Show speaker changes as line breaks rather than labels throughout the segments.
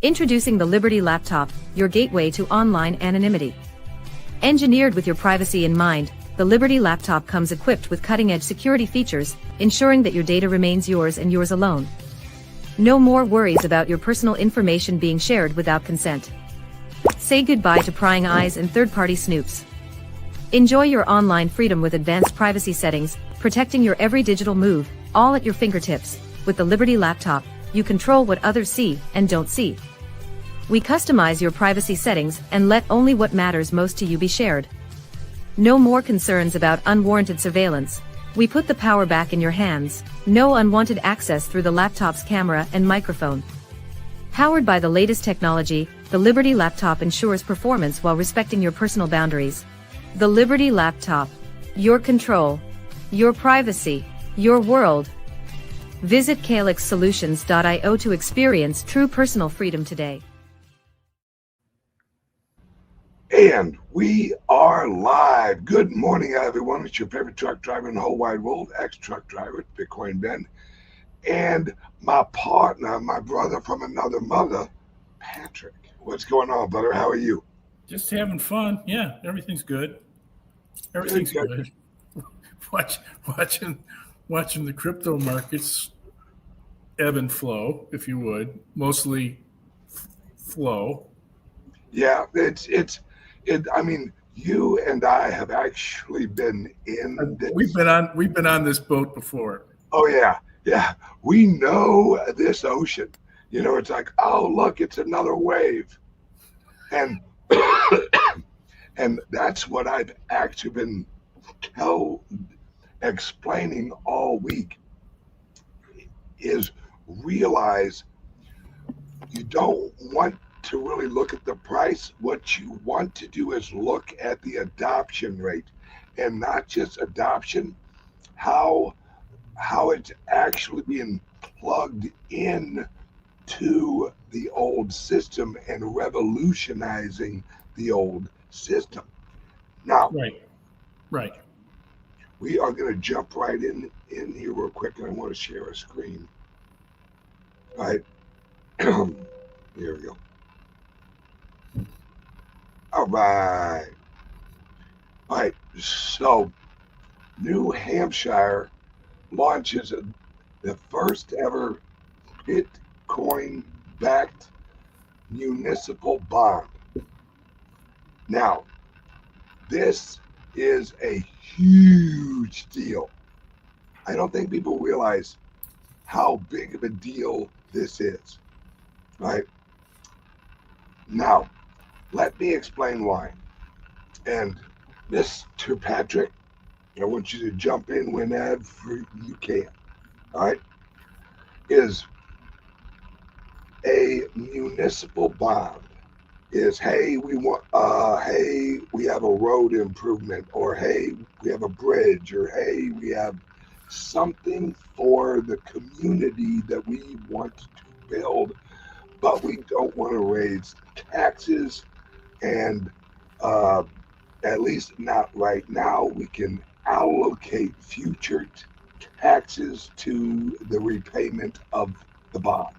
Introducing the Liberty Laptop, your gateway to online anonymity. Engineered with your privacy in mind, the Liberty Laptop comes equipped with cutting-edge security features, ensuring that your data remains yours and yours alone. No more worries about your personal information being shared without consent. Say goodbye to prying eyes and third-party snoops. Enjoy your online freedom with advanced privacy settings, protecting your every digital move, all at your fingertips. With the Liberty Laptop, you control what others see and don't see. We customize your privacy settings and let only what matters most to you be shared. No more concerns about unwarranted surveillance. We put the power back in your hands. No unwanted access through the laptop's camera and microphone. Powered by the latest technology, the Liberty Laptop ensures performance while respecting your personal boundaries. The Liberty Laptop. Your control. Your privacy. Your world. Visit calixsolutions.io to experience true personal freedom today.
And we are live. Good morning, everyone. It's your favorite truck driver in the whole wide world, ex-truck driver, Bitcoin Ben, and my partner, my brother from another mother, Patrick. What's going on, brother? How are you?
Just having fun. Yeah, everything's good. Everything's good. Watching the crypto markets ebb and flow, if you would, mostly flow.
Yeah, I mean, you and I have actually been in this.
We've been on this boat before.
Oh yeah. We know this ocean. You know, it's like, oh look, it's another wave. And and that's what I've actually been explaining all week, is realize you don't want to really look at the price. What you want to do is look at the adoption rate, and not just adoption, how it's actually being plugged in to the old system and revolutionizing the old system. Now,
Right.
We are going to jump right in here real quick, and I want to share a screen. All right. There we go. All right. So New Hampshire launches the first ever Bitcoin-backed municipal bond. Now, this is a huge deal. I don't think people realize how big of a deal this is. Right? Now, let me explain why. And Mr. Patrick, I want you to jump in whenever you can. All right? Is a municipal bond is, hey, we have a road improvement, or hey, we have a bridge, or hey, we have something for the community that we want to build, but we don't want to raise taxes, and at least not right now. We can allocate future taxes to the repayment of the bond.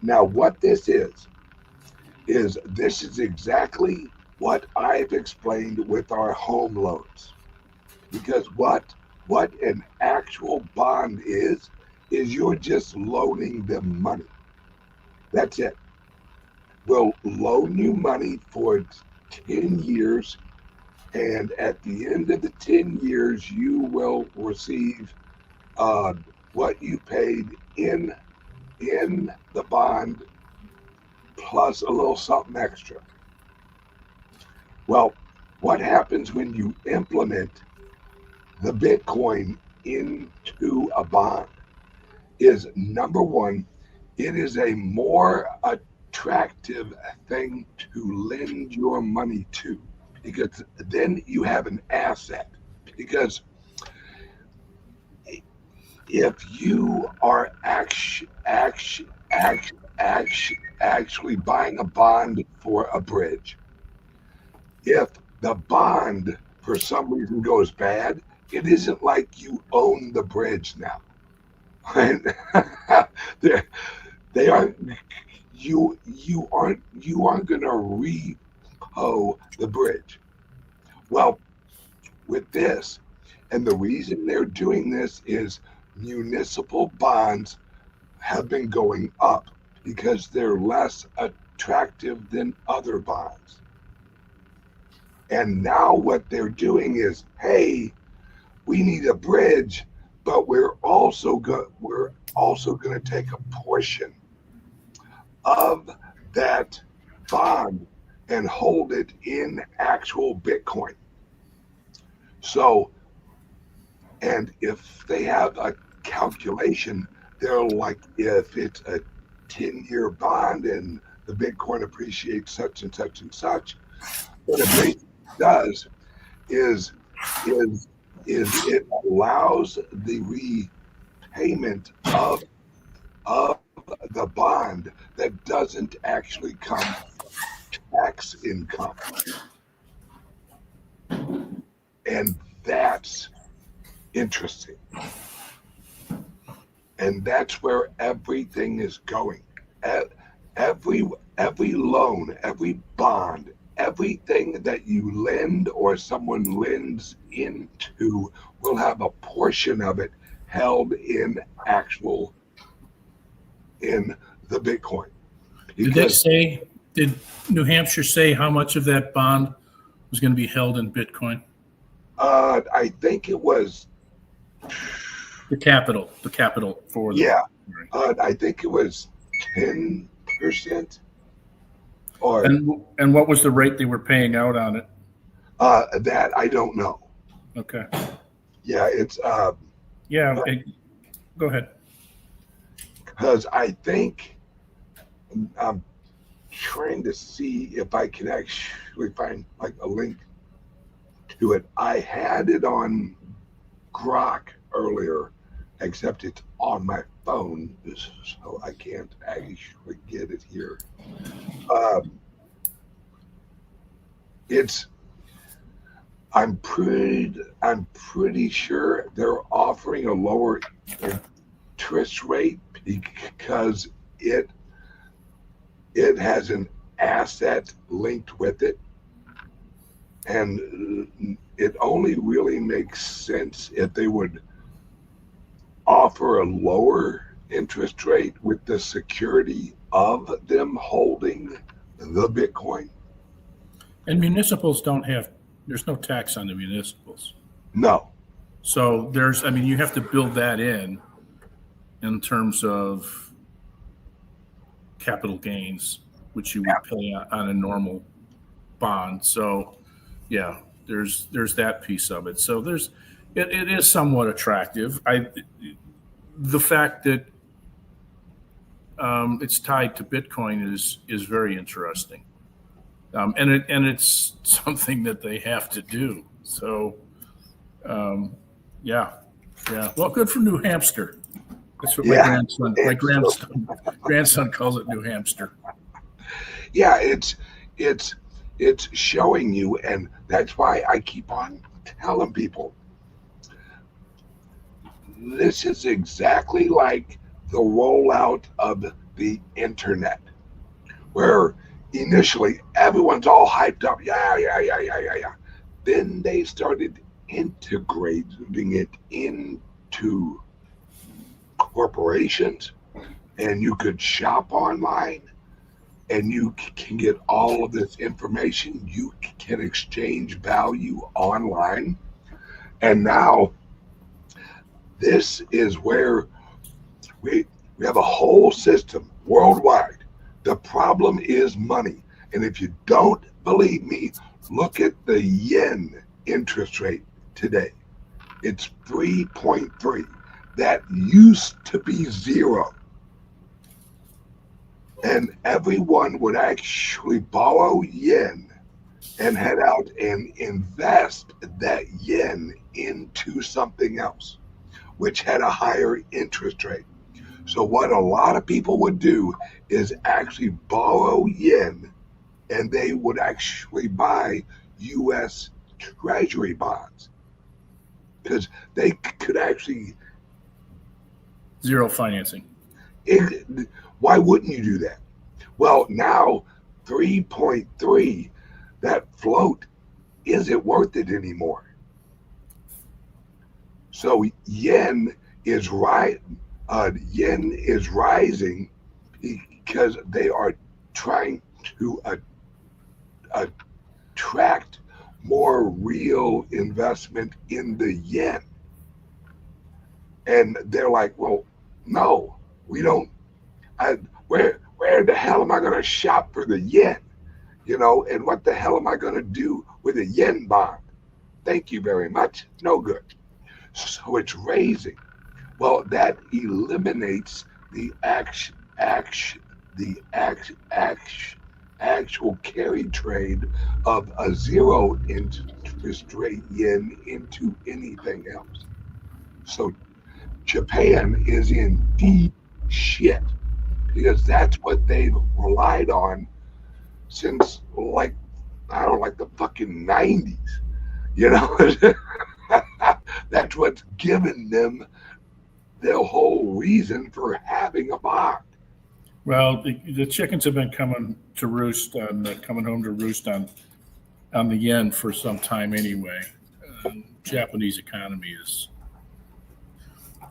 Now, what this is this is exactly what I've explained with our home loans. Because what an actual bond is you're just loaning them money. That's it. We'll loan you money for 10 years, and at the end of the 10 years, you will receive what you paid in the bond, plus a little something extra. Well, what happens when you implement the Bitcoin into a bond is, number one, it is a more attractive thing to lend your money to, because then you have an asset. Because if you are actually buying a bond for a bridge, if the bond for some reason goes bad, it isn't like you own the bridge now. Right? They aren't you aren't going to repo the bridge. Well, with this, and the reason they're doing this is municipal bonds have been going up because they're less attractive than other bonds. And now what they're doing is, hey, we need a bridge, but we're also going to take a portion of that bond and hold it in actual Bitcoin. So, and if they have a calculation, they're like, if it's a 10-year bond and the Bitcoin appreciates such and such and such, what it basically does is it allows the repayment of the bond that doesn't actually come from tax income. And that's interesting. And that's where everything is going. Every loan, every bond, everything that you lend or someone lends into will have a portion of it held in the Bitcoin.
Did New Hampshire say how much of that bond was going to be held in Bitcoin?
I think it was
the capital for the
I think it was 10%.
And what was the rate they were paying out on it?
That I don't know.
Okay.
Yeah, it's
go ahead.
Because I think I'm trying to see if I can actually find like a link to it. I had it on Grok earlier, except it's on my phone, so I can't actually get it here. I'm pretty sure they're offering a lower interest rate because it has an asset linked with it, and it only really makes sense if they would offer a lower interest rate with the security of them holding the Bitcoin.
And municipals there's no tax on the municipals.
No.
So you have to build that in terms of capital gains, which you would pay on a normal bond. So yeah, there's that piece of it. So it is somewhat attractive. The fact that it's tied to Bitcoin is very interesting, and it's something that they have to do. So yeah. Well, good for New Hampshire. That's what my grandson calls it, New Hampshire.
Yeah, it's showing you, and that's why I keep on telling people this is exactly like the rollout of the internet, where initially everyone's all hyped up. Yeah. Then they started integrating it into corporations, and you could shop online, and you can get all of this information. You can exchange value online. And now this is where we have a whole system worldwide. The problem is money. And if you don't believe me, look at the yen interest rate today. It's 3.3. That used to be 0. And everyone would actually borrow yen and head out and invest that yen into something else, which had a higher interest rate. So what a lot of people would do is actually borrow yen, and they would actually buy U.S. Treasury bonds because they could actually...
Zero financing.
Why wouldn't you do that? Well, now 3.3, that float isn't worth it anymore. So yen is yen is rising because they are trying to attract more real investment in the yen. And they're like, well, no, we don't. Where the hell am I going to shop for the yen? You know, and what the hell am I going to do with a yen bond? Thank you very much. No good. So it's raising. Well, that eliminates the actual carry trade of a zero interest rate yen into anything else. So Japan is in deep shit because that's what they've relied on since like the fucking 90s. You know, that's what's given them the whole reason for having a bond.
Well, the chickens have been coming to roost coming home to roost on the yen for some time anyway. Japanese economy is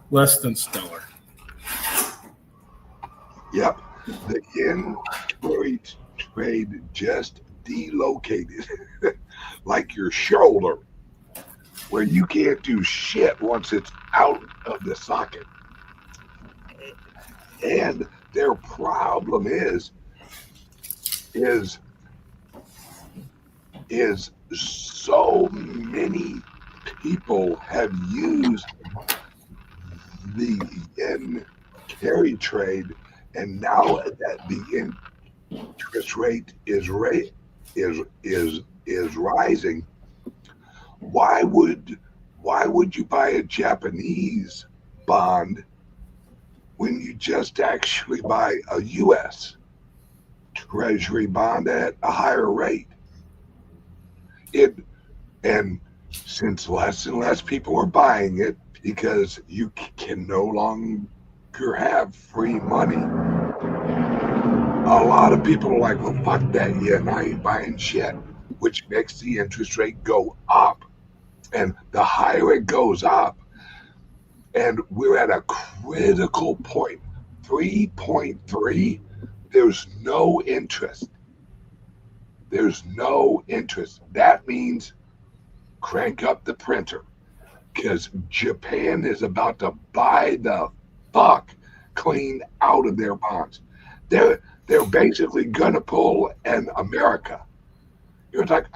less than stellar.
Yep, the yen carry trade just delocated like your shoulder, where you can't do shit once it's out of the socket. And their problem is so many people have used the yen carry trade, and now that the interest rate is rising, why would you buy a Japanese bond when you just actually buy a U.S. Treasury bond at a higher rate? And since less and less people are buying it because you can no longer have free money, a lot of people are like, well, fuck that yen, I ain't buying shit, which makes the interest rate go up. And the higher it goes up, and we're at a critical point, 3.3, there's no interest. There's no interest. That means crank up the printer, because Japan is about to buy the fuck clean out of their bonds. They're basically gonna pull an America. It's like,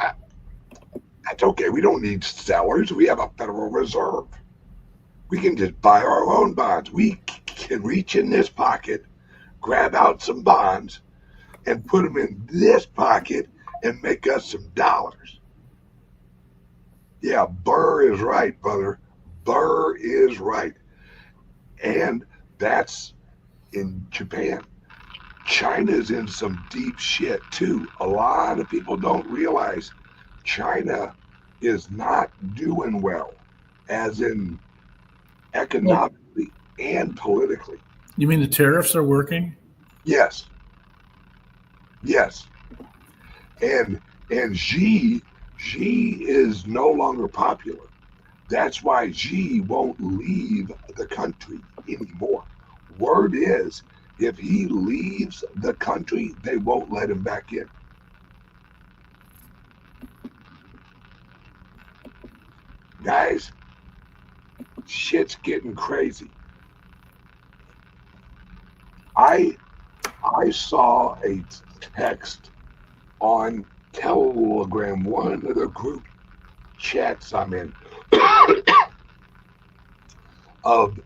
that's okay. We don't need sellers. We have a Federal Reserve. We can just buy our own bonds. We can reach in this pocket, grab out some bonds, and put them in this pocket and make us some dollars. Yeah, Burr is right, brother. Burr is right. And that's in Japan. China's in some deep shit too. A lot of people don't realize China is not doing well, as in economically and politically.
You mean the tariffs are working?
Yes. Yes. And Xi is no longer popular. That's why Xi won't leave the country anymore. Word is, if he leaves the country, they won't let him back in. Guys, shit's getting crazy. I saw a text on Telegram, one of the group chats I'm in, of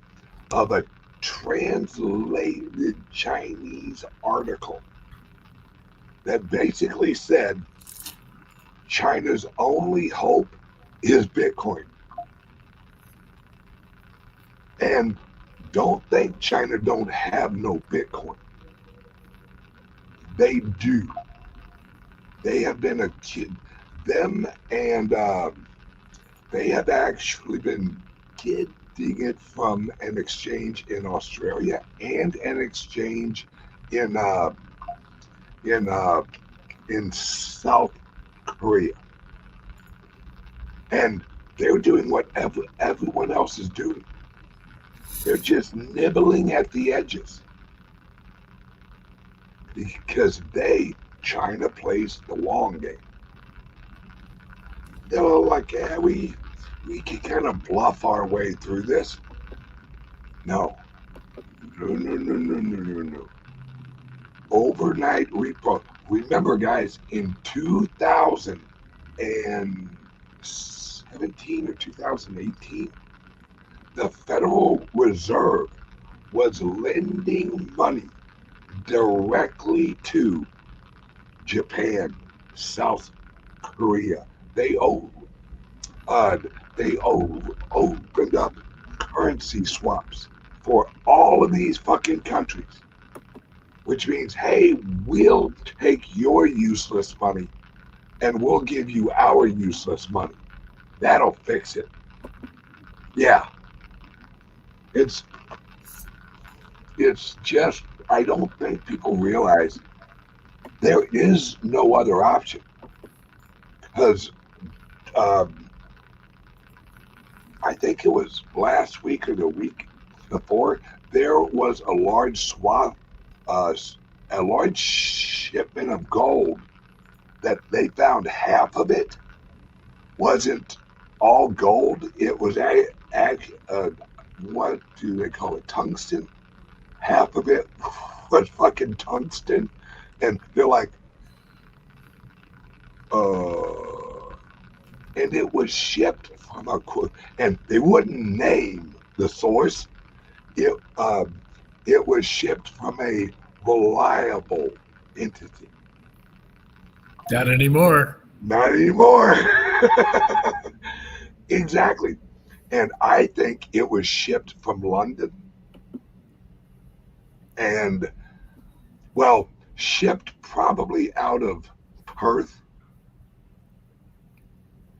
a translated Chinese article that basically said China's only hope is Bitcoin. And don't think China don't have no Bitcoin. They do. They have been a kid, them, and they have actually been getting it from an exchange in Australia and an exchange in in South Korea, and they're doing what everyone else is doing. They're just nibbling at the edges because China plays the long game. They're like, yeah, we can kind of bluff our way through this. No. Overnight repo. Remember, guys, in 2017 or 2018, the Federal Reserve was lending money directly to Japan, South Korea. They opened up currency swaps for all of these fucking countries, which means, hey, we'll take your useless money and we'll give you our useless money. That'll fix it. Yeah. It's just, I don't think people realize there is no other option. Because I think it was last week or the week before, there was a large a large shipment of gold that they found half of it wasn't all gold. It was what do they call it? Tungsten. Half of it was fucking tungsten, and they're like, and it was shipped from and they wouldn't name the source. It was shipped from a reliable entity.
Not anymore.
Not anymore. Exactly. And I think it was shipped from London. And, well, shipped probably out of Perth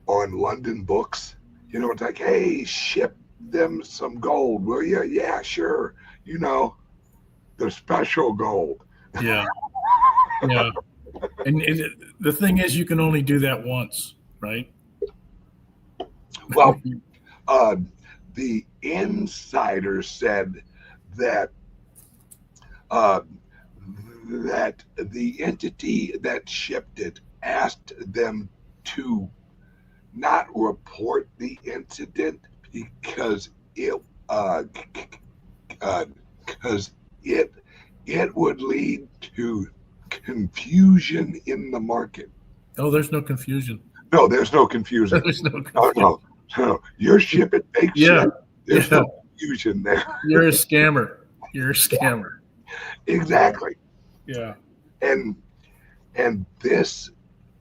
on London books. You know, it's like, hey, ship them some gold, will you? Yeah, sure. You know, the special gold.
Yeah. Yeah. And the thing is, you can only do that once, right?
Well, the insider said that that the entity that shipped it asked them to not report the incident because it would lead to confusion in the market.
Oh, there's no confusion.
No, there's no confusion.
There's no confusion.
No. You're shipping fake shit. There's no confusion there.
You're a scammer. You're a scammer.
Exactly.
Yeah.
And this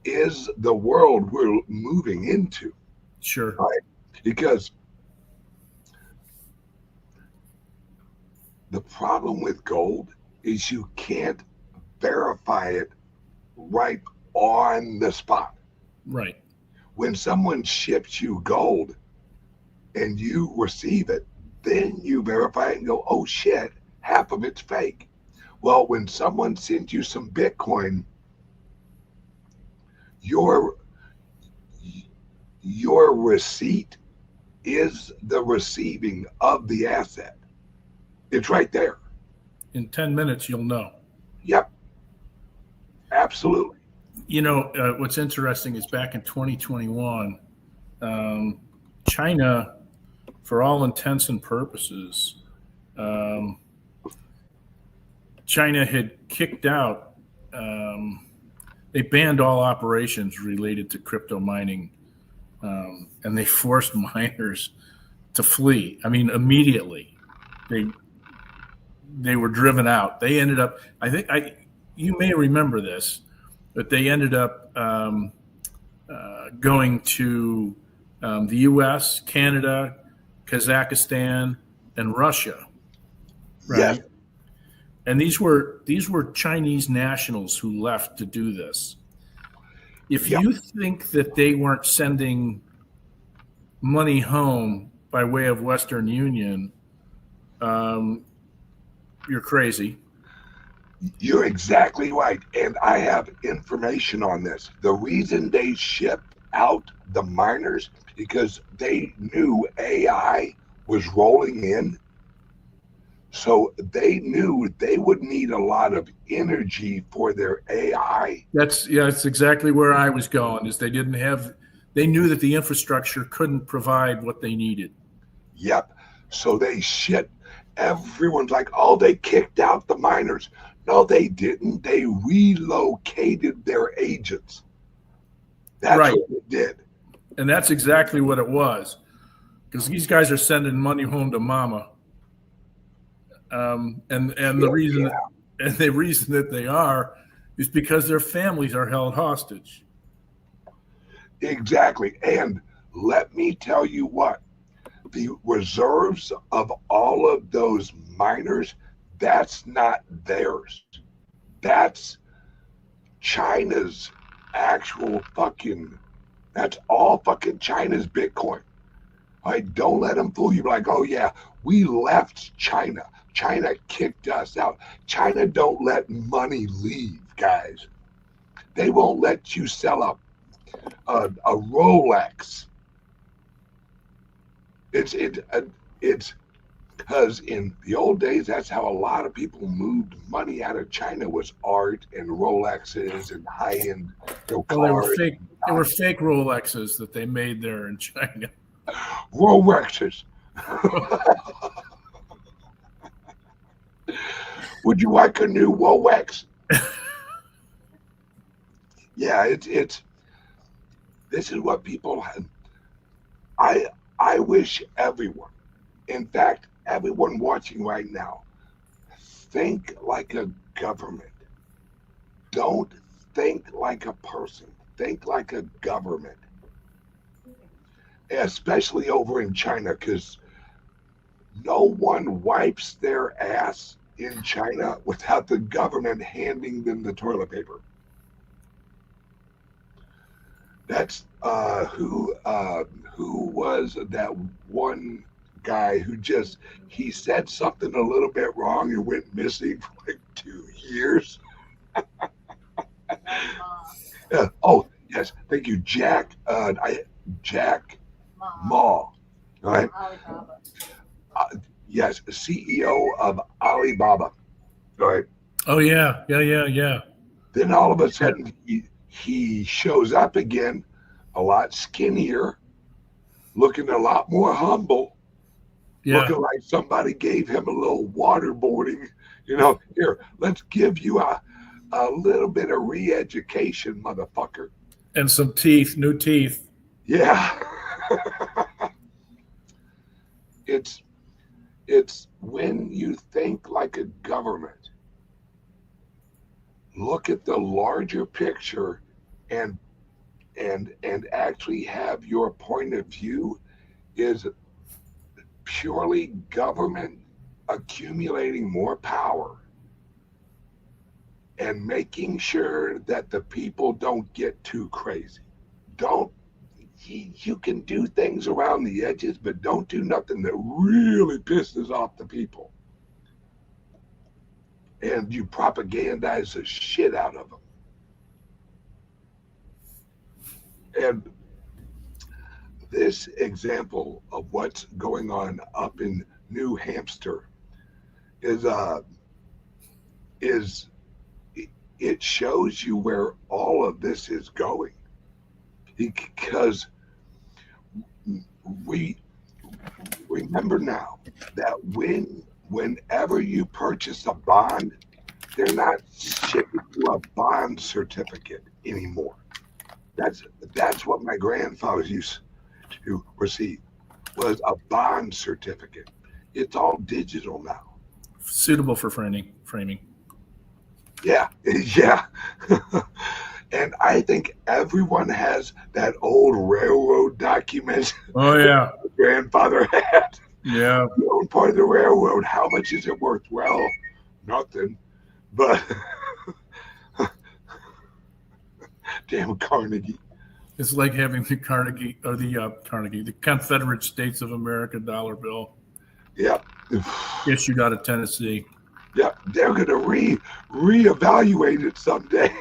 is the world we're moving into.
Sure.
Right? Because the problem with gold is you can't verify it right on the spot.
Right.
When someone ships you gold and you receive it, then you verify it and go, oh shit, half of it's fake. Well, when someone sends you some Bitcoin, your receipt is the receiving of the asset. It's right there.
In 10 minutes, you'll know.
Yep. Absolutely.
You know, what's interesting is back in 2021, China, for all intents and purposes, China had kicked out, they banned all operations related to crypto mining, and they forced miners to flee. I mean, immediately. They were driven out. They ended up, you may remember this, but they ended up going to the U.S., Canada, Kazakhstan, and Russia, right?
Yes.
And these were Chinese nationals who left to do this. If you think that they weren't sending money home by way of Western Union, you're crazy.
You're exactly right. And I have information on this. The reason they shipped out the miners because they knew AI was rolling in. So they knew they would need a lot of energy for their AI.
That's exactly where I was going, is they knew that the infrastructure couldn't provide what they needed.
Yep. So they shit. Everyone's like, oh, they kicked out the miners. No, they didn't. They relocated their agents. That's
right.
what they did.
And that's exactly what it was. Because these guys are sending money home to mama. And the reason that they are is because their families are held hostage.
Exactly. And let me tell you what, the reserves of all of those miners, that's not theirs. That's China's actual that's all fucking China's Bitcoin. All right, don't let them fool you like, oh yeah, we left China. China kicked us out. China don't let money leave, guys. They won't let you sell a Rolex. It's because in the old days, that's how a lot of people moved money out of China, was art and Rolexes and high-end cars.
They were fake Rolexes that they made there in China.
Rolexes. Would you like a new Rolex? Yeah, it's this is what people have. I wish everyone, in fact, everyone watching right now, think like a government. Don't think like a person. Think like a government. Especially over in China, because no one wipes their ass in China without the government handing them the toilet paper. That's who was that one guy who he said something a little bit wrong and went missing for like 2 years. Oh yes, thank you, Jack. Jack Ma. All right. Yes, CEO of Alibaba. All right.
Oh yeah.
Then all of a sudden he shows up again, a lot skinnier, looking a lot more humble, looking like somebody gave him a little waterboarding. Here, let's give you a little bit of re-education, motherfucker.
And some teeth, new teeth.
Yeah. It's when you think like a government, look at the larger picture and actually have your point of view is purely government accumulating more power and making sure that the people don't get too crazy. You can do things around the edges, but don't do nothing that really pisses off the people. And you propagandize the shit out of them. And this example of what's going on up in New Hampshire is it shows you where all of this is going. Because we remember now that whenever you purchase a bond, they're not shipping you a bond certificate anymore. That's what my grandfather used to receive, was a bond certificate. It's all digital now.
Suitable for framing.
Yeah. And I think everyone has that old railroad document.
Oh yeah.
My grandfather had.
Yeah.
You own part of the railroad. How much is it worth? Well, nothing. But damn Carnegie.
It's like having the the Confederate States of America dollar bill.
Yep.
Issued out of Tennessee.
Yeah, they're going to reevaluate it someday.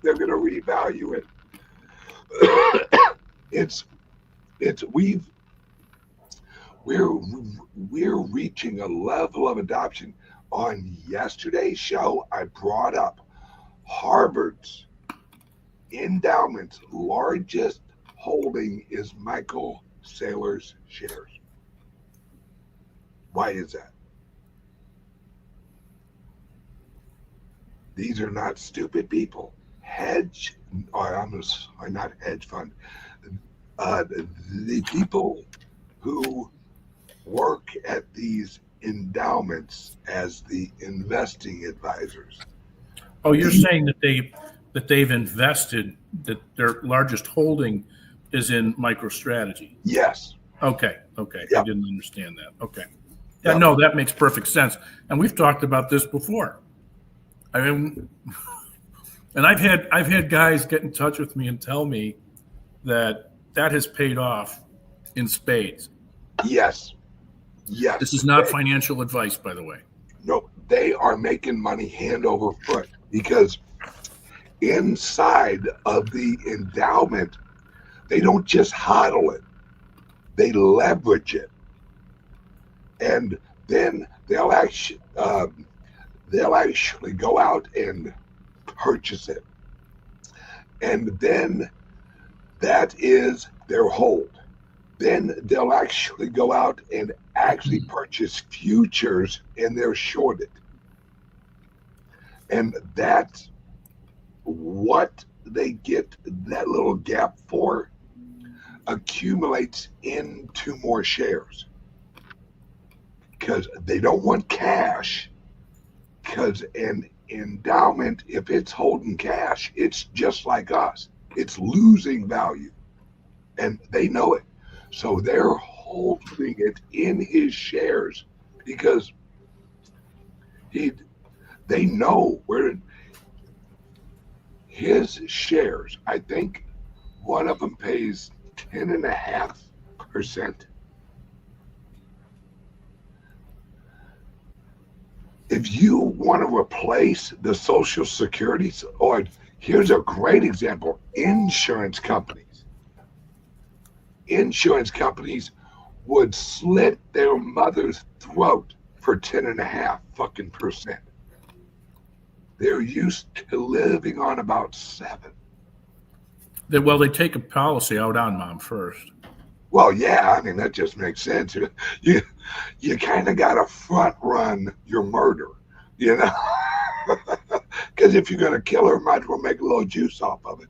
They're going to revalue it. We're reaching a level of adoption. On yesterday's show, I brought up Harvard's endowment's largest holding is Michael Saylor's shares. Why is that? These are not stupid people. Not hedge fund. The people who work at these endowments as the investing advisors.
Oh, you're saying that they've invested, that their largest holding is in MicroStrategy.
Yes.
Okay.
Yep.
I didn't understand that. Okay. Yeah, no, that makes perfect sense. And we've talked about this before. I mean, and I've had guys get in touch with me and tell me that has paid off in spades.
Yes.
This is not financial advice, by the way.
No, they are making money hand over foot because inside of the endowment, they don't just hodl it, they leverage it. And then they'll actually go out and purchase it. And then that is their hold. Then they'll actually go out and actually purchase futures and they're shorted. And that's what they get that little gap for accumulates into more shares. Because they don't want cash. Because an endowment, if it's holding cash, it's just like us. It's losing value. And they know it. So they're holding it in his shares because they know where his shares, I think one of them pays 10.5%. If you want to replace the Social Security, or here's a great example, insurance companies. Insurance companies would slit their mother's throat for 10.5%. They're used to living on about 7.
Well, they take a policy out on mom first.
Well, yeah, I mean, that just makes sense. You kind of got to front run your murder, you know? Because if you're going to kill her, might as well make a little juice off of it.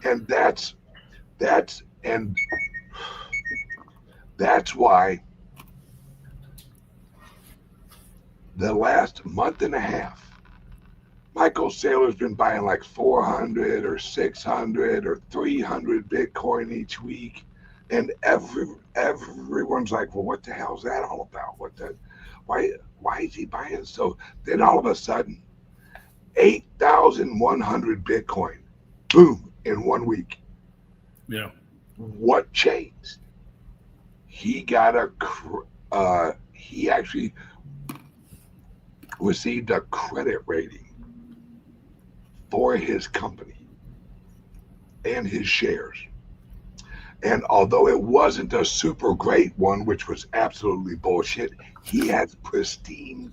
And that's why the last month and a half, Michael Saylor's been buying like 400 or 600 or 300 Bitcoin each week. And everyone's like, well, what the hell is that all about? Why is he buying? So then all of a sudden, 8,100 Bitcoin, boom, in 1 week.
Yeah.
What changed? He actually received a credit rating for his company and his shares. And although it wasn't a super great one, which was absolutely bullshit, he has pristine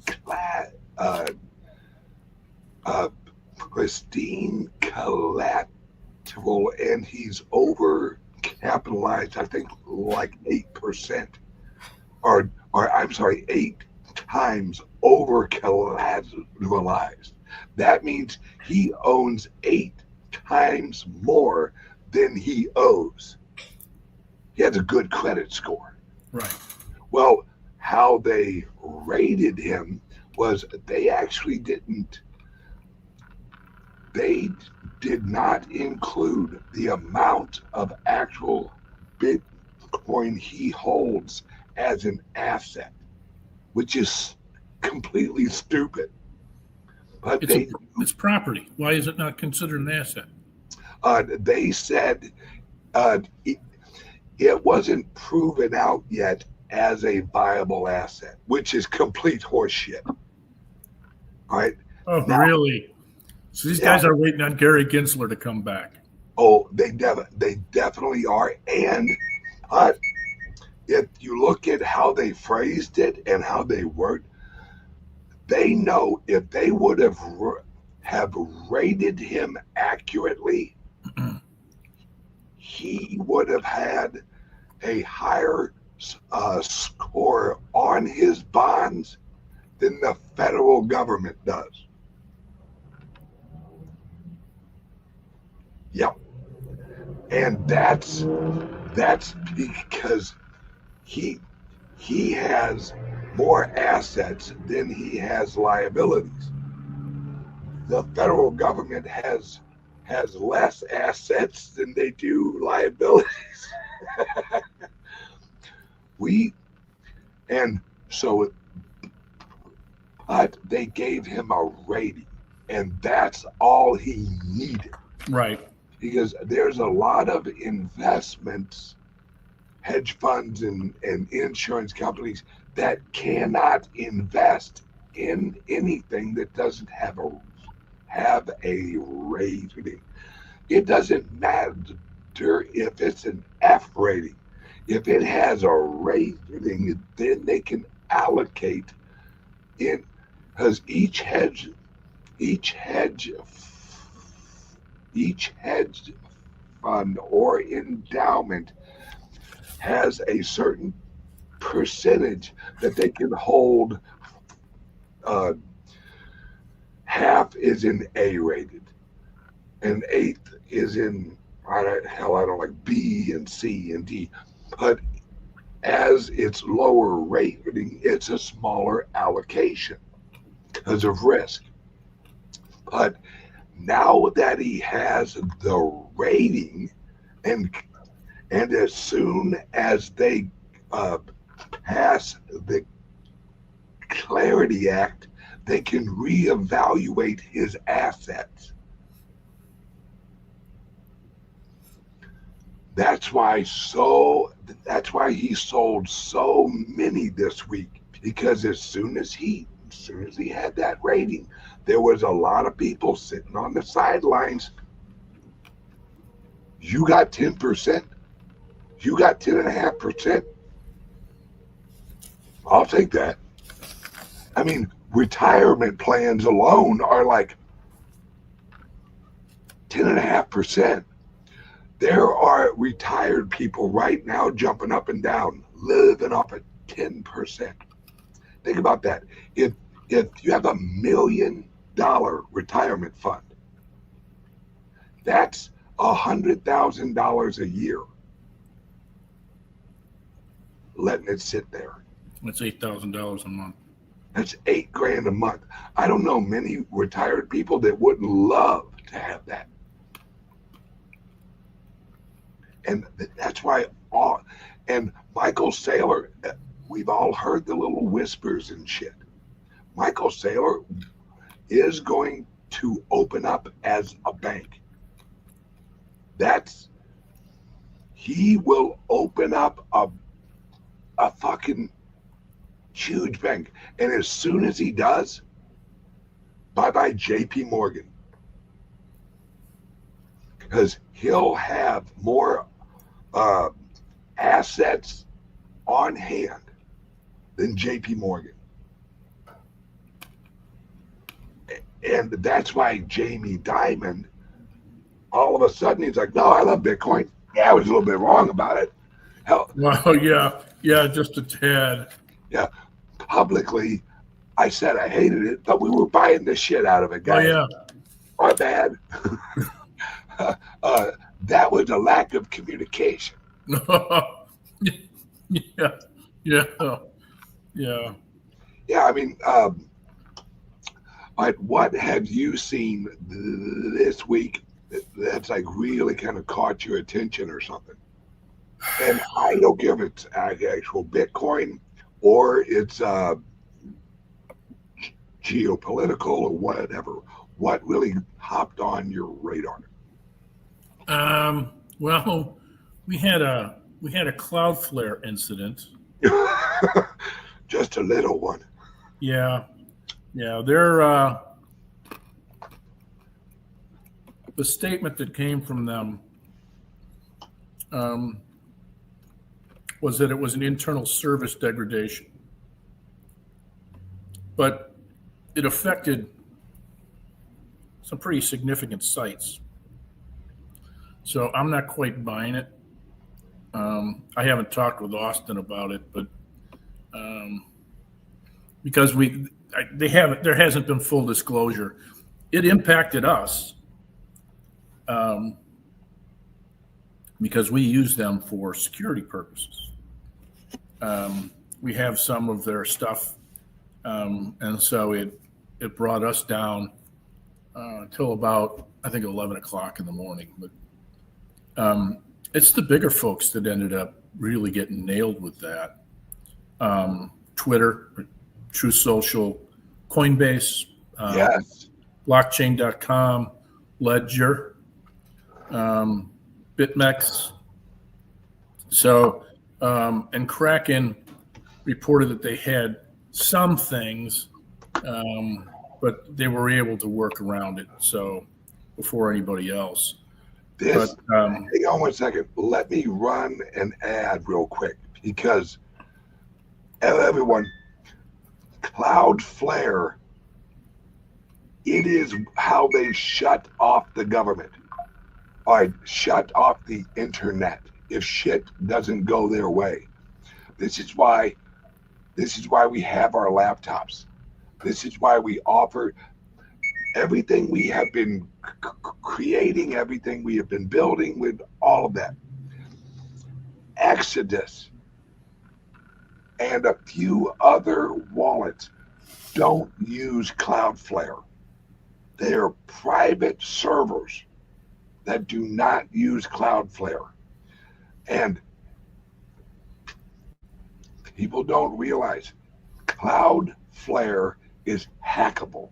collateral, and he's over capitalized, I think like 8%, or I'm sorry, 8 times over collateralized. That means he owns 8 times more than he owes. He has a good credit score.
Right.
Well, how they rated him was they actually did not include the amount of actual Bitcoin he holds as an asset, which is completely stupid. But
it's property. Why is it not considered an asset?
They said it wasn't proven out yet as a viable asset, which is complete horseshit. All right.
Oh,
now,
really? So these guys are waiting on Gary Gensler to come back.
Oh, they definitely are. And if you look at how they phrased it and how they worked, they know if they would have rated him accurately, he would have had a higher score on his bonds than the federal government does. Yep. And that's because he has more assets than he has liabilities. The federal government has less assets than they do liabilities. But they gave him a rating, and that's all he needed.
Right.
Because there's a lot of investments, hedge funds and insurance companies that cannot invest in anything that doesn't have a rating. It doesn't matter if it's an F rating. If it has a rating, then they can allocate it, because each hedge fund or endowment has a certain percentage that they can hold. Half is in A rated, and eighth is in I don't like B and C and D. But as it's lower rating, it's a smaller allocation because of risk. But now that he has the rating, and as soon as they pass the Clarity Act, they can reevaluate his assets. That's why he sold so many this week, because as soon as he had that rating, there was a lot of people sitting on the sidelines. You got 10%. You got 10.5%. I'll take that. I mean, retirement plans alone are like 10.5%. There are retired people right now jumping up and down, living off of 10%. Think about that. If you have $1 million retirement fund, that's $100,000 a year, letting it sit there.
That's $8,000 a month.
That's $8,000 a month. I don't know many retired people that wouldn't love to have that. And that's why and Michael Saylor, we've all heard the little whispers and shit. Michael Saylor is going to open up as a bank. He will open up a fucking huge bank. And as soon as he does, bye-bye JP Morgan. Because he'll have more assets on hand than JP Morgan. And that's why Jamie Dimon, all of a sudden, he's like, no, I love Bitcoin. Yeah, I was a little bit wrong about it. Hell,
well, yeah, just a tad.
Yeah, publicly, I said I hated it, but we were buying the shit out of it, guys.
Oh, yeah.
Our bad. That was a lack of communication.
Yeah.
I mean, what have you seen this week that's like really kind of caught your attention or something? And I don't care if it's actual Bitcoin or it's geopolitical or whatever. What really hopped on your radar?
Well, we had a Cloudflare incident
just a little one.
Yeah. They're the statement that came from them was that it was an internal service degradation, but it affected some pretty significant sites. So I'm not quite buying it. I haven't talked with Austin about it, but because there hasn't been full disclosure. It impacted us because we use them for security purposes. We have some of their stuff, and so it brought us down until about, I think, 11 o'clock in the morning. But it's the bigger folks that ended up really getting nailed with that. Twitter, True Social, Coinbase,
Yes.
blockchain.com, Ledger, BitMEX. So, and Kraken reported that they had some things, but they were able to work around it. So before anybody else.
Hang on one second. Let me run an ad real quick, because everyone, Cloudflare, it is how they shut off the government. All right, shut off the internet if shit doesn't go their way. This is why we have our laptops. This is why we offer everything we have been creating, everything we have been building, with all of that. Exodus and a few other wallets don't use Cloudflare. They are private servers that do not use Cloudflare. And people don't realize Cloudflare is hackable.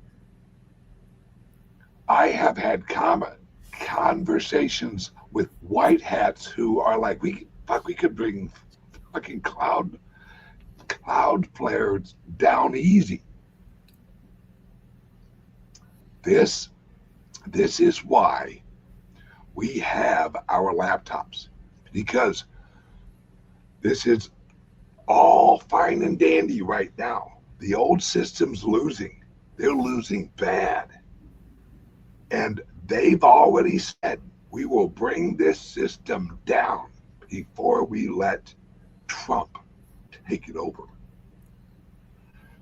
I have had conversations with white hats who are like, we could bring fucking Cloudflare down easy. This is why we have our laptops, because this is all fine and dandy right now. The old system's losing. They're losing bad. And they've already said, we will bring this system down before we let Trump take it over.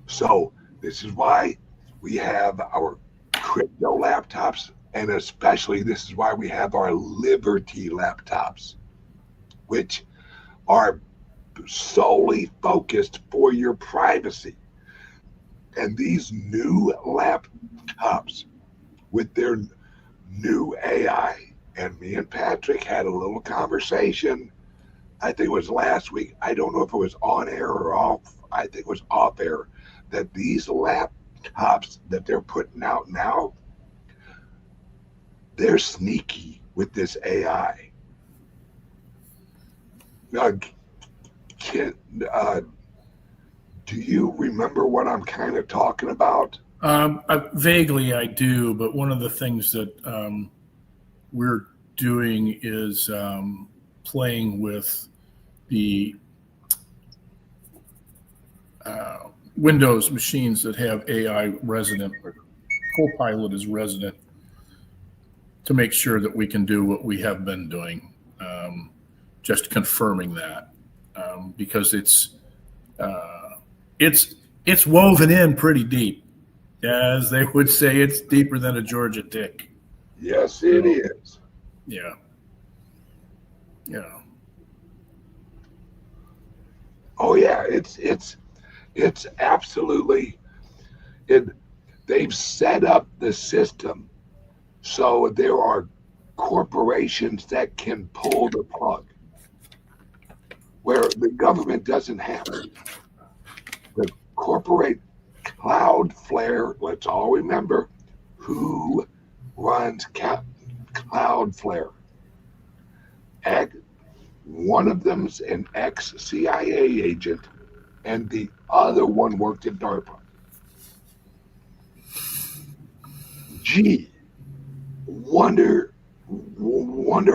So this is why we have our crypto laptops, and especially this is why we have our Liberty laptops, which are solely focused for your privacy. And these new laptops with their new AI, and me and Patrick had a little conversation, I think it was last week. I don't know if it was on air or off. I think it was off air, that these laptops that they're putting out now, they're sneaky with this AI. Do you remember what I'm kind of talking about?
Vaguely, I do, but one of the things that we're doing is playing with the Windows machines that have AI resident, or Copilot is resident, to make sure that we can do what we have been doing, just confirming that, because it's woven in pretty deep. As they would say, it's deeper than a Georgia tick.
Yes, it is.
Yeah.
Oh yeah, it's absolutely. They've set up the system so there are corporations that can pull the plug where the government doesn't have to. The corporate Cloudflare, let's all remember who runs Cloudflare. One of them's an ex-CIA agent and the other one worked at DARPA. Gee, wonder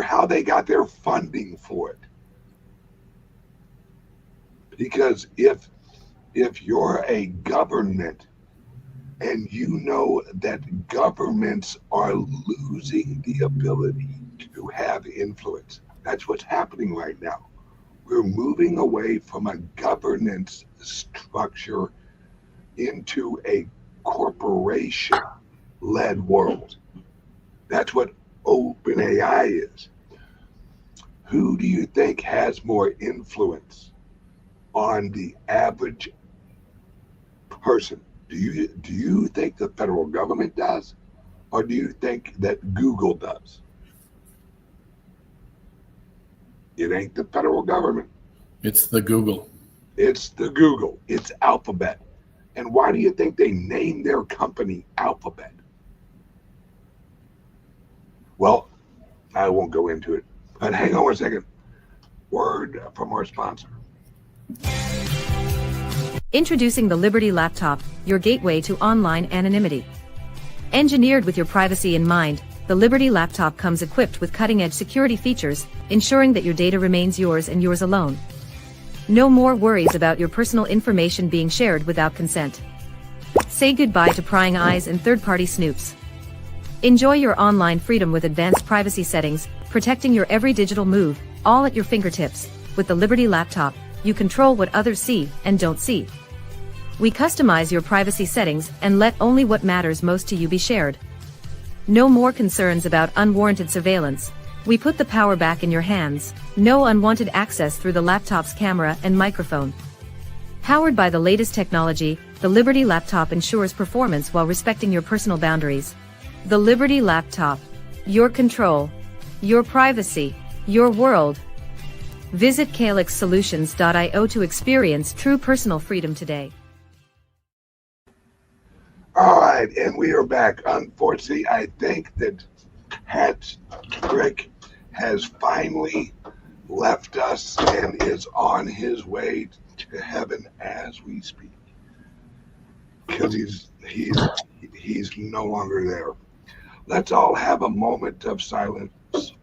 how they got their funding for it. Because if you're a government and you know that governments are losing the ability to have influence, that's what's happening right now. We're moving away from a governance structure into a corporation-led world. That's what OpenAI is. Who do you think has more influence on the average person? Do you think the federal government does, or do you think that Google does? It ain't the federal government.
It's the Google.
It's the Google. It's Alphabet. And why do you think they named their company Alphabet? Well, I won't go into it, but hang on one second. Word from our sponsor.
Introducing the Liberty Laptop, your gateway to online anonymity. Engineered with your privacy in mind, the Liberty Laptop comes equipped with cutting-edge security features, ensuring that your data remains yours and yours alone. No more worries about your personal information being shared without consent. Say goodbye to prying eyes and third-party snoops. Enjoy your online freedom with advanced privacy settings, protecting your every digital move, all at your fingertips. With the Liberty Laptop, you control what others see and don't see. We customize your privacy settings and let only what matters most to you be shared. No more concerns about unwarranted surveillance. We put the power back in your hands. No unwanted access through the laptop's camera and microphone. Powered by the latest technology, the Liberty Laptop ensures performance while respecting your personal boundaries. The Liberty Laptop. Your control. Your privacy. Your world. Visit calixsolutions.io to experience true personal freedom today.
All right, and we are back. Unfortunately, I think that Patrick has finally left us and is on his way to heaven as we speak, because he's no longer there. Let's all have a moment of silence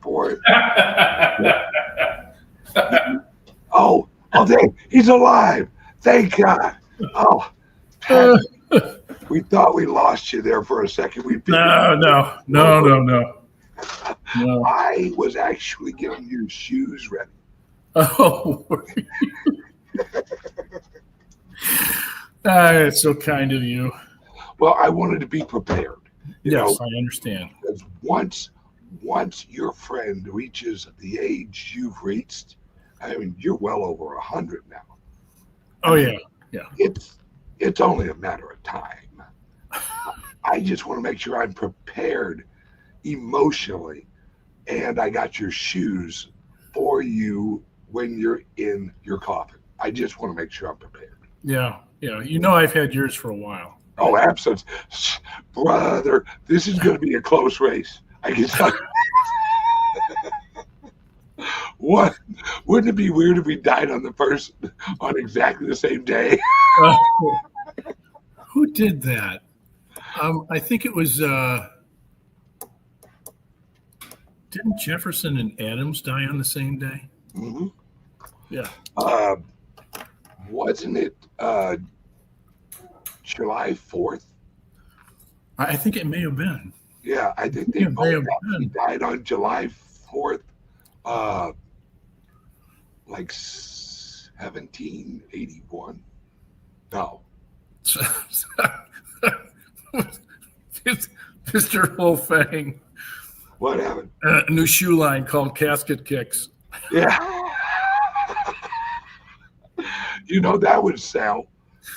for it. Oh, he's alive! Thank God! Oh, Patrick, we thought we lost you there for a second.
No.
I was actually getting your shoes ready.
Oh, it's so kind of you.
Well, I wanted to be prepared.
Yes, I understand.
Because once your friend reaches the age you've reached, I mean, you're well over 100 now.
Oh, yeah.
It's only a matter of time. I just want to make sure I'm prepared emotionally, and I got your shoes for you when you're in your coffin. I just want to make sure I'm prepared.
Yeah. You know, I've had yours for a while.
Oh, absolutely. Brother, this is going to be a close race. I can tell you. What? Wouldn't it be weird if we died on exactly the same day?
Who did that? I think it was, didn't Jefferson and Adams die on the same day?
Mm-hmm.
Yeah.
Wasn't it July 4th?
I think it may have been.
Yeah, I think they both died on July 4th, like 1781. No.
Mr. Wolfang.
What happened?
A new shoe line called Casket Kicks.
Yeah. You know that would sell.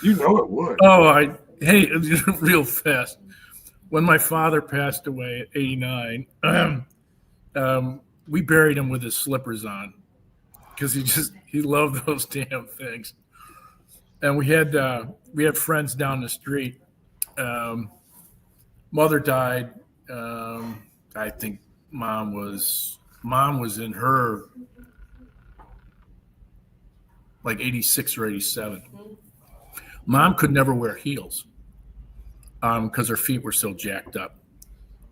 You know it would.
Oh, hey, real fast. When my father passed away at 89, we buried him with his slippers on because he loved those damn things. And we had friends down the street. Mother died. I think mom was in her like 86 or 87. Mom could never wear heels because her feet were so jacked up.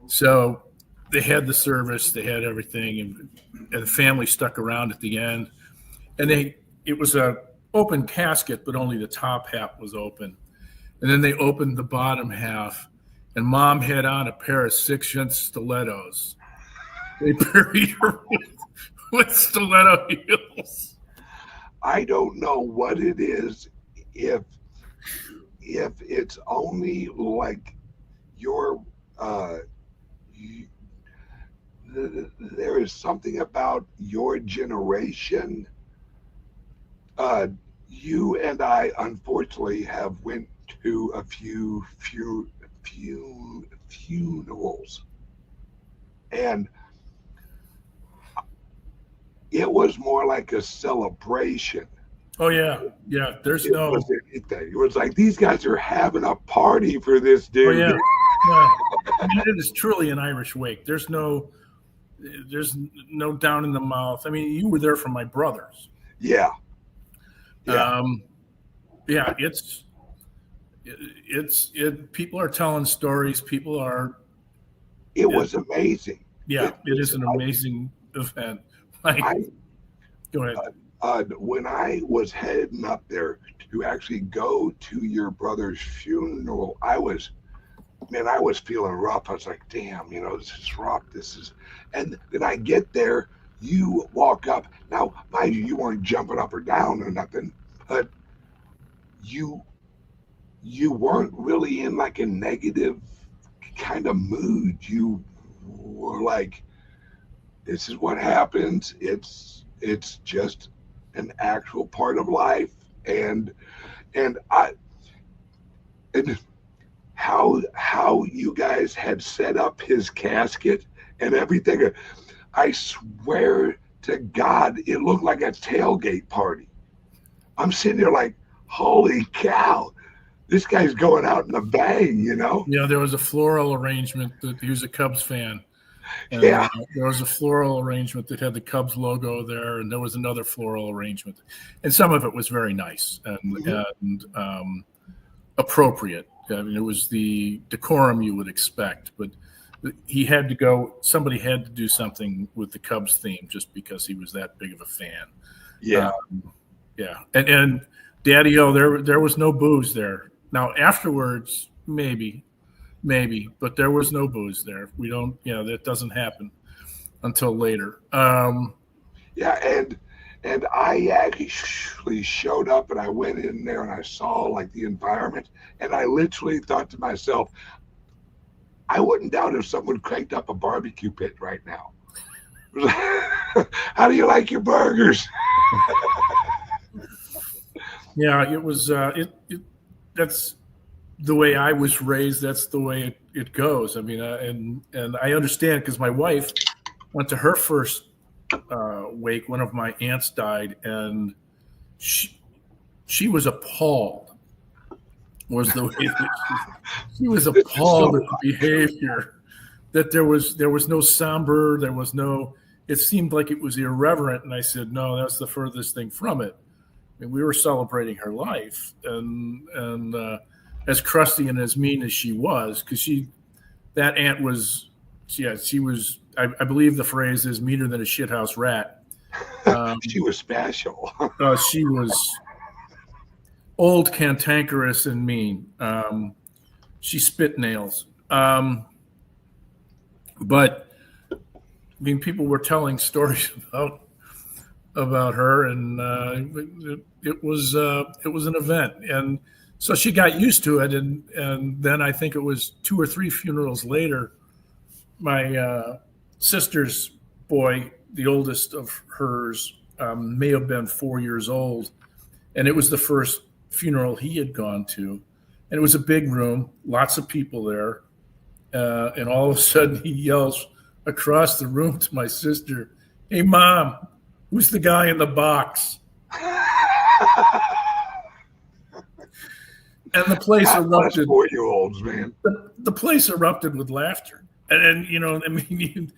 So they had the service, they had everything, and the family stuck around at the end. And it was a open casket, but only the top half was open. And then they opened the bottom half, and Mom had on a pair of 6-inch stilettos. They buried her with stiletto heels.
I don't know what it is, if it's only like your there is something about your generation. You and I unfortunately have went to a few funerals, and it was more like a celebration.
Oh yeah. There's
It wasn't anything. It was like, these guys are having a party for this dude.
Oh yeah. Yeah. I mean, it is truly an Irish wake. There's no down in the mouth. I mean, you were there for my brothers.
Yeah.
Yeah. It's people are telling stories. People are.
It was amazing.
Yeah, it is an amazing event. Go ahead.
When I was heading up there to actually go to your brother's funeral, I was feeling rough. I was like, damn, this is rough. And then I get there, you walk up. Now, mind you weren't jumping up or down or nothing, but you weren't really in like a negative kind of mood. You were like, this is what happens. It's just an actual part of life. And how you guys had set up his casket and everything, I swear to God, it looked like a tailgate party. I'm sitting there like, holy cow, this guy's going out in a bang,
Yeah, there was a floral arrangement. He was a Cubs fan. And
yeah.
There was a floral arrangement that had the Cubs logo there, and there was another floral arrangement. And some of it was very nice and appropriate. I mean, it was the decorum you would expect, but somebody had to do something with the Cubs theme just because he was that big of a fan.
Yeah.
Yeah. And Daddy-O, there was no booze there. Now, afterwards, maybe, but there was no booze there. We don't, that doesn't happen until later.
Yeah. And I actually showed up and I went in there and I saw like the environment, and I literally thought to myself, I wouldn't doubt if someone cranked up a barbecue pit right now. How do you like your burgers?
Yeah, it was, that's the way I was raised. That's the way it goes. I mean, and I understand because my wife went to her first wake. One of my aunts died, and she was appalled. Was the way that she was appalled at the behavior. That there was no somber. There was no. It seemed like it was irreverent, and I said, no, that's the furthest thing from it. I mean, we were celebrating her life, and as crusty and as mean as she was, because that aunt was, she was. I believe the phrase is meaner than a shithouse rat.
She was special.
She was old, cantankerous, and mean. She spit nails. But I mean, people were telling stories about her, and it was an event, and so she got used to it. And then I think it was 2 or 3 funerals later, my sister's boy, the oldest of hers, may have been 4 years old, and it was the first funeral he had gone to, and it was a big room, lots of people there, and all of a sudden he yells across the room to my sister, "Hey, Mom, who's the guy in the box?" And the place erupted.
4-year-olds, man.
The place erupted with laughter, and I mean,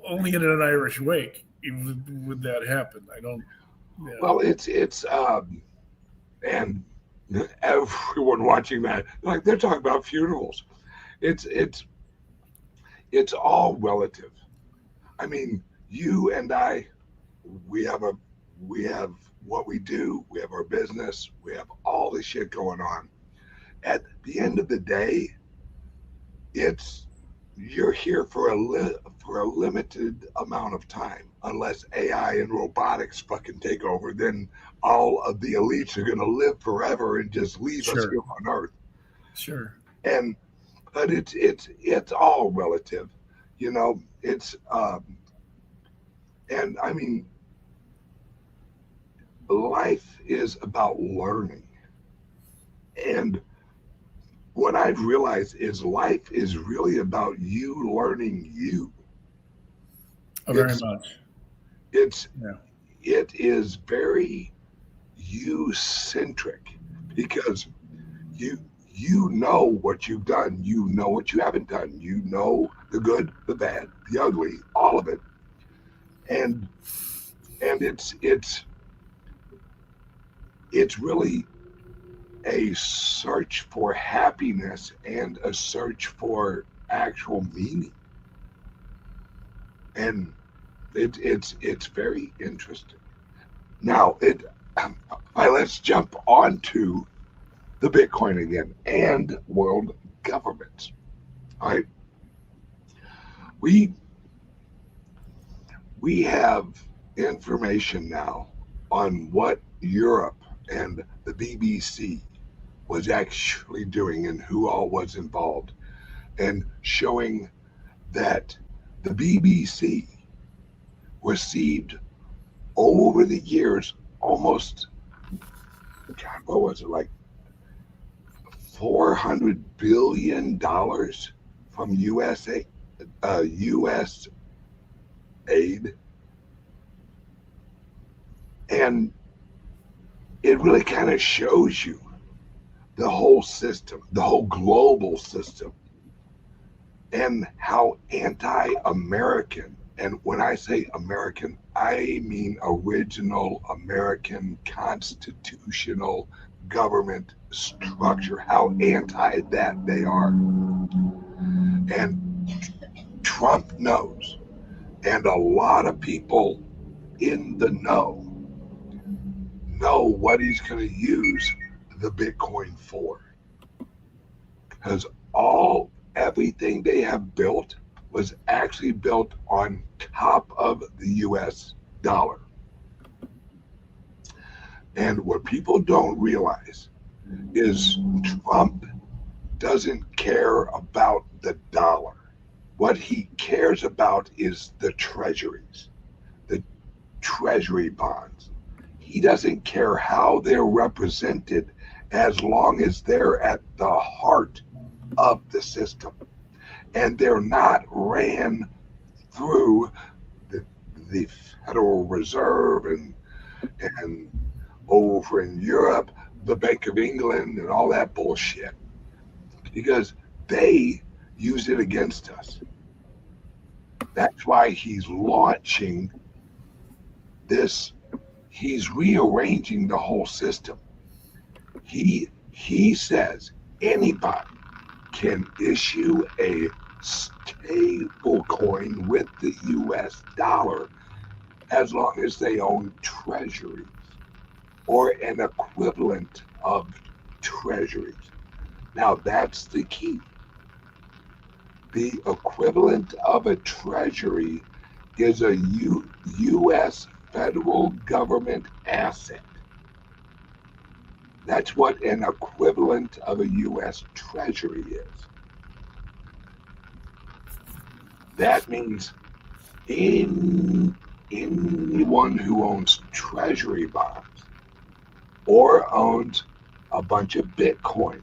only in an Irish wake would that happen. Yeah.
Well, and everyone watching that, like they're talking about funerals. It's all relative. I mean, you and I, we have a we have what we do, we have our business, we have all this shit going on. At the end of the day, it's you're here for for a limited amount of time. Unless AI and robotics fucking take over, then all of the elites are going to live forever and just leave us
Sure.
here on Earth.
Sure.
And but it's all relative, you know. It's and I mean, life is about learning, and what I've realized is life is really about you learning you.
Very
It's
much.
it's
Yeah.
it is very you centric because you know what you've done, you know what you haven't done, you know the good, the bad, the ugly, all of it, and it's really a search for happiness and a search for actual meaning, and it's very interesting. Now let's jump onto the Bitcoin again and world governments. All right, we we have information now on what Europe and the BBC was actually doing and who all was involved, and showing that the BBC received over the years almost, God, what was it, like $400 billion from U.S. aid, and it really kind of shows you the whole system, the whole global system, and how anti-American, and when I say American, I mean original American constitutional government structure, how anti that they are. And Trump knows, and a lot of people in the know what he's going to use the Bitcoin for, because everything they have built was actually built on top of the US dollar. And what people don't realize is Trump doesn't care about the dollar. What he cares about is the treasuries, the treasury bonds. He doesn't care how they're represented as long as they're at the heart of the system and they're not ran through the Federal Reserve and over in Europe, the Bank of England and all that bullshit, because they use it against us. That's why he's launching this. He's rearranging the whole system. He says anybody can issue a stable coin with the US dollar as long as they own treasuries or an equivalent of treasuries. Now that's the key. The equivalent of a treasury is a U.S. federal government asset. That's what an equivalent of a U.S. treasury is. That means anyone who owns treasury bonds or owns a bunch of Bitcoin,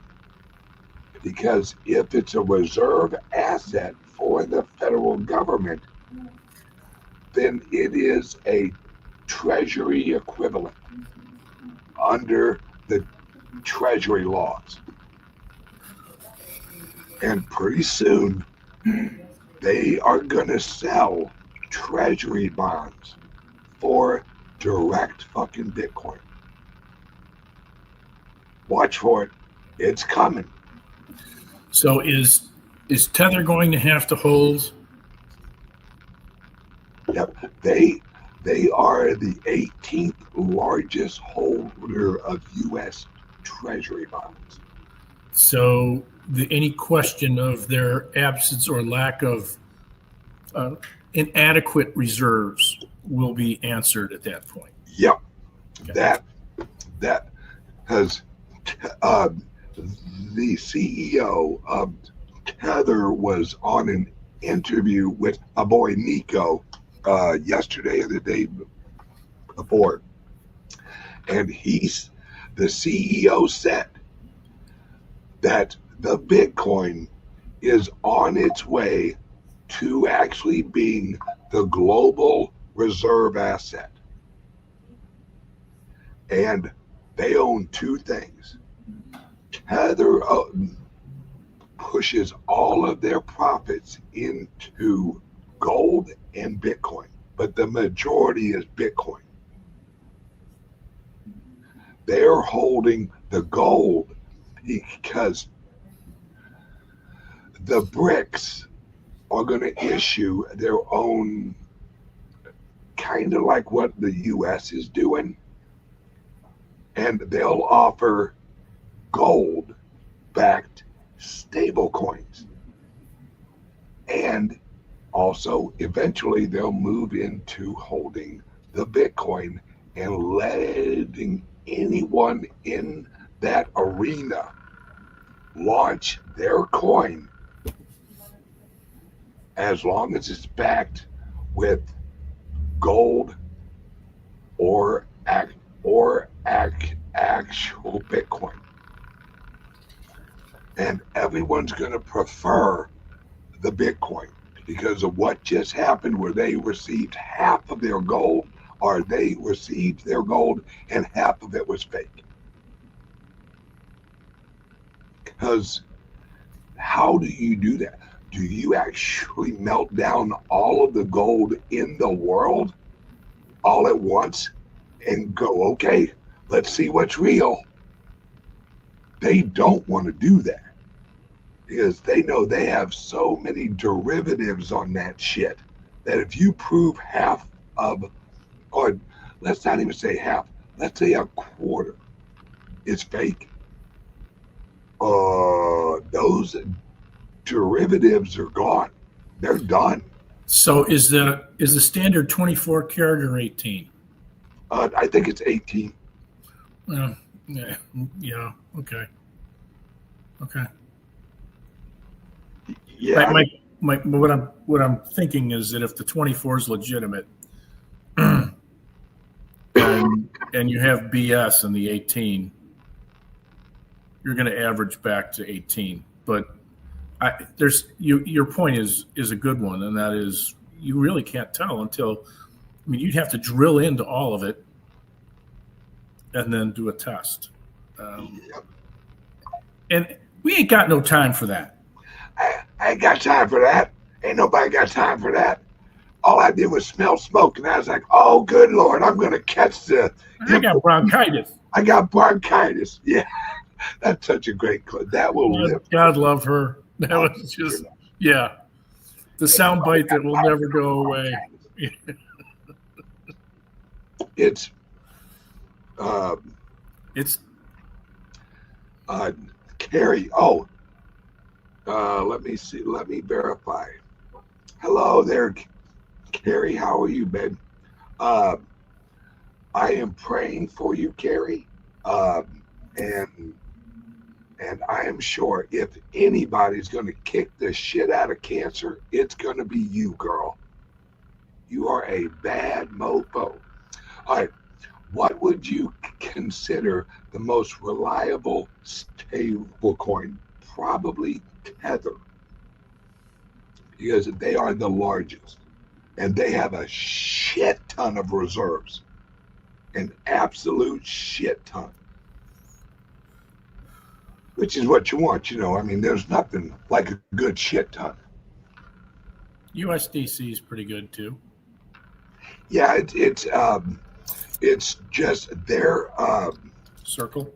because if it's a reserve asset for the federal government, then it is a treasury equivalent under the treasury laws. And pretty soon, they are going to sell treasury bonds for direct fucking Bitcoin. Watch for it. It's coming.
So is Tether going to have to hold?
Yep. They are the 18th largest holder of U.S. Treasury bonds.
So any question of their absence or lack of inadequate reserves will be answered at that point.
Yep.
Okay.
That because the CEO of Tether was on an interview with a boy Nico yesterday or the day before, and the CEO said that the Bitcoin is on its way to actually being the global reserve asset. And they own two things. Tether pushes all of their profits into gold and Bitcoin, but the majority is Bitcoin. They're holding the gold because the BRICS are going to issue their own, kind of like what the U.S. is doing, and they'll offer gold-backed stable coins. And also, eventually, they'll move into holding the Bitcoin and letting anyone in that arena launch their coin as long as it's backed with gold or actual Bitcoin. And everyone's going to prefer the Bitcoin because of what just happened, where they received half of their gold, or they received their gold and half of it was fake. Because how do you do that? Do you actually melt down all of the gold in the world all at once and go, okay, let's see what's real? They don't want to do that because they know they have so many derivatives on that shit that if you prove half of, or let's not even say half, let's say a quarter is fake, those derivatives are gone. They're done.
So is the standard 24 karat or 18?
I think it's 18.
Yeah. Okay.
Yeah.
What I'm thinking is that if the 24 is legitimate, and you have BS in the 18, you're going to average back to 18. But your point is a good one, and that is you really can't tell until, you'd have to drill into all of it and then do a test.
Yep.
And we ain't got no time for that.
I ain't got time for that. Ain't nobody got time for that. All I did was smell smoke, and I was like, oh, good Lord, I'm going to catch the...
I got bronchitis.
I got bronchitis. Yeah, that's such a great clip. That will live.
God love her. That was just, yeah. The sound bite that will never go away.
It's Carrie. Oh, let me see. Let me verify. Hello there, Carrie. How are you, babe? I am praying for you, Carrie. And I am sure if anybody's going to kick the shit out of cancer, it's going to be you, girl. You are a bad mofo. All right. What would you consider the most reliable stable coin? Probably Tether, because they are the largest and they have a shit ton of reserves, an absolute shit ton, which is what you want. There's nothing like a good shit ton.
USDC is pretty good too.
Yeah, it's It's just their
Circle.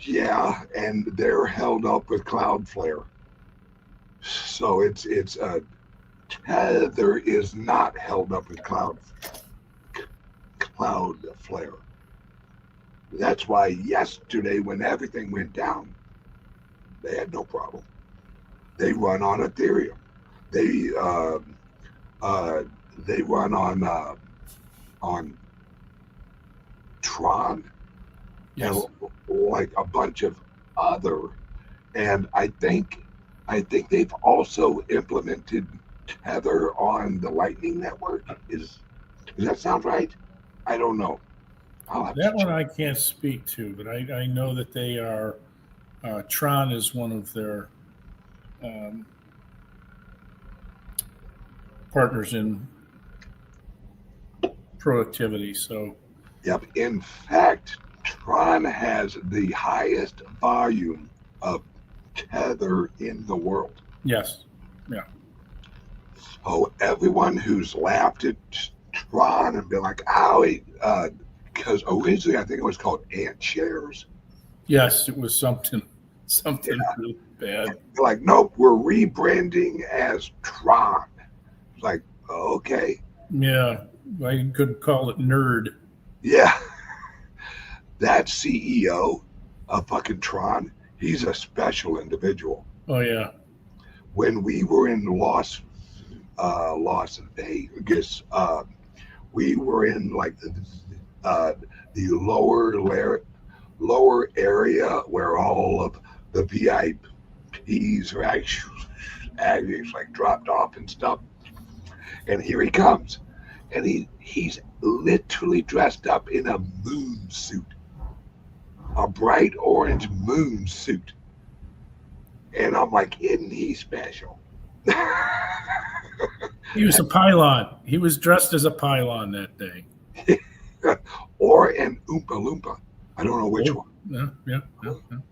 yeah, and they're held up with Cloudflare. So it's Tether is not held up with Cloudflare. That's why yesterday, when everything went down, they had no problem. They run on Ethereum. They run on Tron,
Yes.
and like a bunch of other. And I think they've also implemented Tether on the Lightning Network. Does that sound right? I don't know.
That one I can't speak to, but I know that they are. Tron is one of their partners in productivity. So,
yep. In fact, Tron has the highest volume of Tether in the world.
yes, yeah.
So everyone who's laughed at Tron and been like, "Oh," because originally I think it was called Ant Shares.
Yes, it was something really bad.
They're like, "Nope, we're rebranding as Tron." It's like, okay,
Yeah, I could call it nerd.
yeah. That CEO of fucking Tron, he's a special individual.
Oh yeah,
When we were in Las Vegas, we were in like the lower area where all of the VIPs are actually like dropped off and stuff. And here he comes, and he's literally dressed up in a moon suit, a bright orange moon suit. And I'm like, isn't he special?
he was a pylon. He was dressed as a pylon that day.
Or an Oompa Loompa. I don't know which one.
Yeah.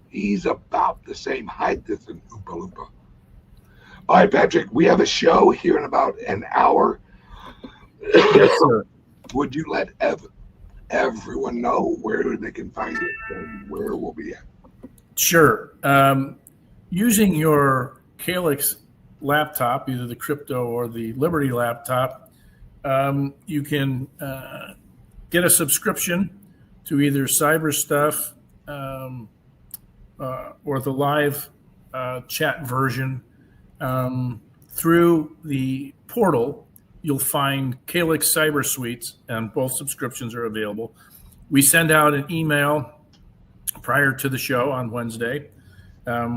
He's about the same height as an Oompa Loompa. All right, Patrick, we have a show here in about an hour.
Yes, sir.
Would you let everyone know where they can find it and where we'll be at?
Sure. Using your CALIX laptop, either the crypto or the Liberty laptop, you can get a subscription to either Cyber Stuff or the live chat version. Through the portal, you'll find CALIX Cyber Suites, and both subscriptions are available. We send out an email prior to the show on Wednesday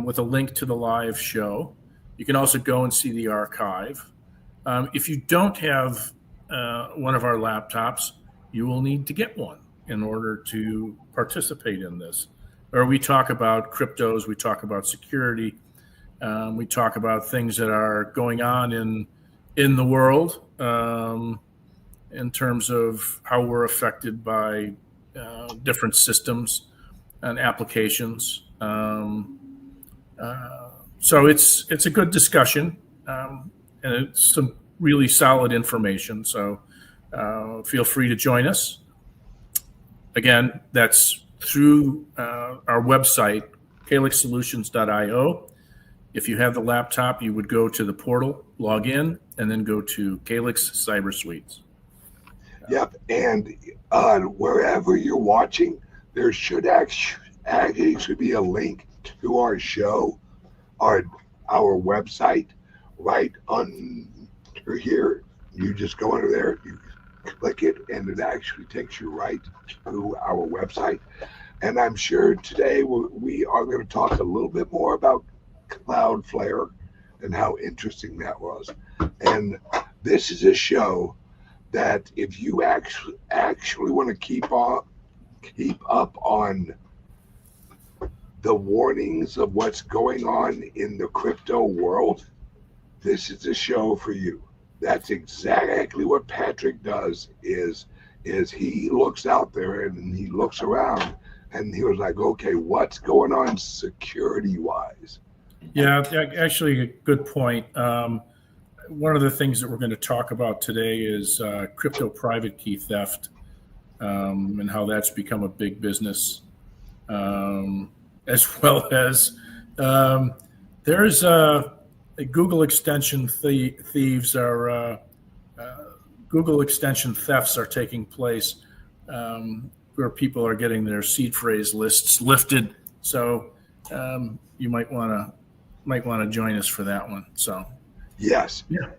with a link to the live show. You can also go and see the archive. If you don't have one of our laptops, you will need to get one in order to participate in this. Or we talk about cryptos, we talk about security, we talk about things that are going on in the world in terms of how we're affected by different systems and applications. So it's a good discussion, and it's some really solid information. So feel free to join us. Again, that's through our website, calixsolutions.io. If you have the laptop, you would go to the portal, log in, and then go to CALIX Cyber Suites.
Yep, and wherever you're watching, there should actually be a link to our show, our website, right under here. You just go under there, you click it, and it actually takes you right to our website. And I'm sure today we are going to talk a little bit more about Cloudflare and how interesting that was. And this is a show that if you actually want to keep up on the warnings of what's going on in the crypto world, this is a show for you. That's exactly what Patrick does is he looks out there and he looks around and he was like, okay, what's going on security wise?
Yeah, actually a good point. one of the things that we're going to talk about today is crypto private key theft, and how that's become a big business, as well as there's a Google extension thieves are Google extension thefts are taking place, where people are getting their seed phrase lists lifted. So you might want to join us for that one. So
yes,
yeah,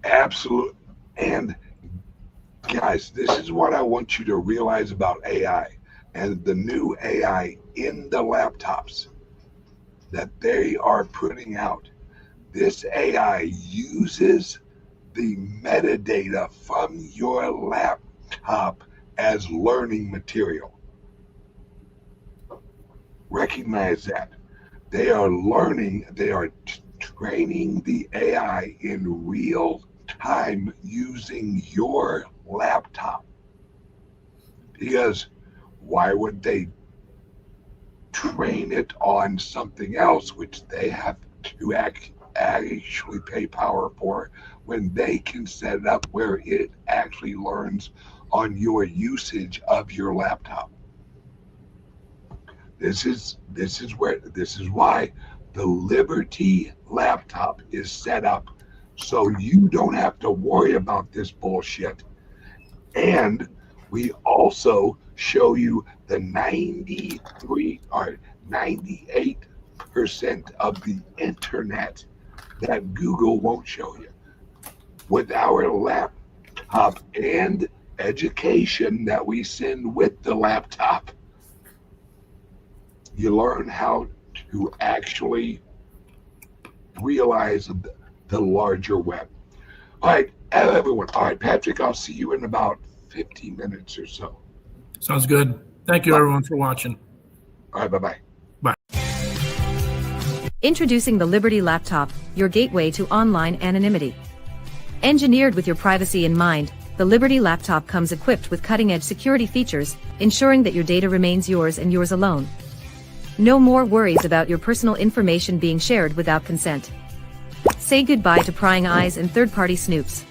absolutely. And guys, this is what I want you to realize about AI and the new AI in the laptops that they are putting out. This AI uses the metadata from your laptop as learning material. Recognize that. They are learning, they are training the AI in real time using your laptop. Because why would they train it on something else which they have to actually pay power for, when they can set it up where it actually learns on your usage of your laptop? This is why the Liberty laptop is set up, so you don't have to worry about this bullshit. And we also show you the 93 or 98% of the internet that Google won't show you. With our laptop and education that we send with the laptop, you learn how to actually realize the larger web. All right, everyone. All right, Patrick, I'll see you in about 15 minutes or so.
Sounds good. Thank you, everyone, for watching.
All right, bye-bye.
Bye.
Introducing the Liberty Laptop, your gateway to online anonymity. Engineered with your privacy in mind, the Liberty Laptop comes equipped with cutting-edge security features, ensuring that your data remains yours and yours alone. No more worries about your personal information being shared without consent. Say goodbye to prying eyes and third-party snoops.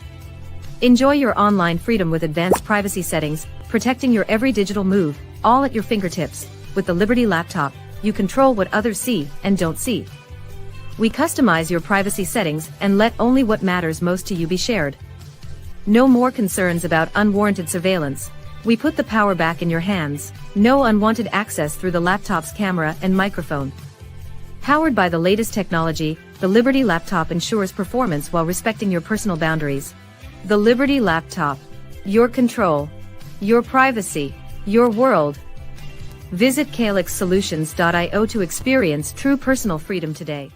Enjoy your online freedom with advanced privacy settings, protecting your every digital move, all at your fingertips. With the Liberty Laptop, you control what others see and don't see. We customize your privacy settings and let only what matters most to you be shared. No more concerns about unwarranted surveillance. We put the power back in your hands. No unwanted access through the laptop's camera and microphone. Powered by the latest technology, the Liberty Laptop ensures performance while respecting your personal boundaries. The Liberty Laptop. Your control. Your privacy. Your world. Visit calixsolutions.io to experience true personal freedom today.